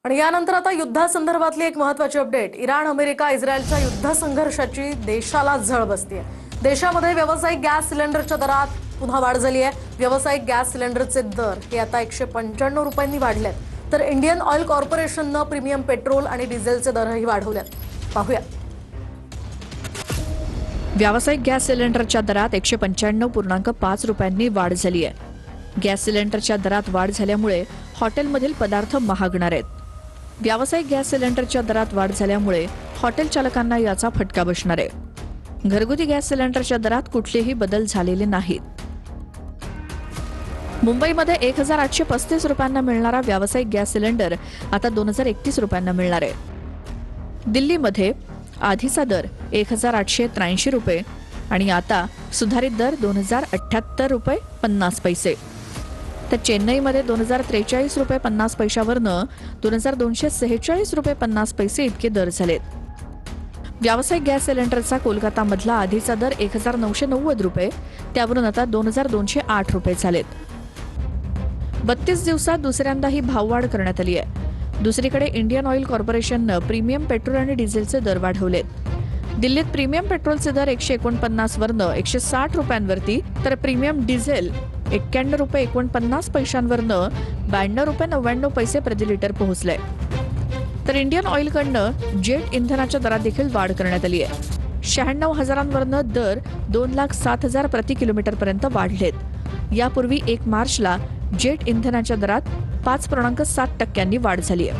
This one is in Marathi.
आणि यानंतर आता युद्धासंदर्भातली एक महत्त्वाची अपडेट। इराण अमेरिका इस्रायलच्या युद्ध संघर्षाची देशाला झळ बसतीये। देशामध्ये व्यावसायिक गॅस सिलेंडरच्या दरात पुन्हा वाढ झाली आहे। व्यावसायिक गॅस सिलेंडरचे दर हे आता 195 रुपयांनी वाढलेत। तर इंडियन ऑइल कॉर्पोरेशनने प्रीमियम पेट्रोल आणि डिझेलचे दरही वाढवलेत। पाहूया। व्यावसायिक गॅस सिलेंडरच्या दरात 195.5 रुपयांनी वाढ झाली आहे। गॅस सिलेंडरच्या दरात वाढ झाल्यामुळे हॉटेलमधील पदार्थ महागणार आहेत। व्यावसायिक गॅस सिलेंडरच्या दरात वाढ झाल्यामुळे हॉटेल चालकांना याचा फटका बसणार आहे। घरगुती गॅस सिलेंडरच्या दरात कुठलेही बदल झालेले नाहीत। मुंबईमध्ये 1835 रुपयांना मिळणारा व्यावसायिक गॅस सिलेंडर आता 2031 रुपयांना मिळणार आहे। दिल्लीमध्ये आधीचा दर 1883 रुपये आणि आता सुधारित दर 2078 रुपये 50 पैसे। तर चेन्नईमध्ये 2043 रुपये 50 पैशावरनं 2246 रुपये 50 पैसे इतके दर झालेत। व्यावसायिक गॅस सिलेंडरचा कोलकातामधला आधीचा दर 1990 रुपये, त्यावरून आता 2208 रुपये झालेत। 32 दिवसात दुसऱ्यांदा ही भाववाढ करण्यात आली आहे। दुसरीकडे इंडियन ऑइल कॉर्पोरेशननं प्रीमियम पेट्रोल आणि डिझेलचे दर वाढवलेत। दिल्लीत प्रीमियम पेट्रोलचे दर 149 वरनं 160 रुपयांवरती, तर प्रीमियम डिझेल 91 रुपये 49 पैशांवरनं 92 रुपये 99 पैसे प्रति लिटर पोहोचले। तर इंडियन ऑइलकडनं जेट इंधनाच्या दरात देखील वाढ करण्यात आली आहे। 96,000वरनं दर 2,07,000 प्रति किलोमीटर पर्यंत वाढलेत। यापूर्वी 1 मार्चला जेट इंधनाच्या दरात 5.7% वाढ झाली आहे।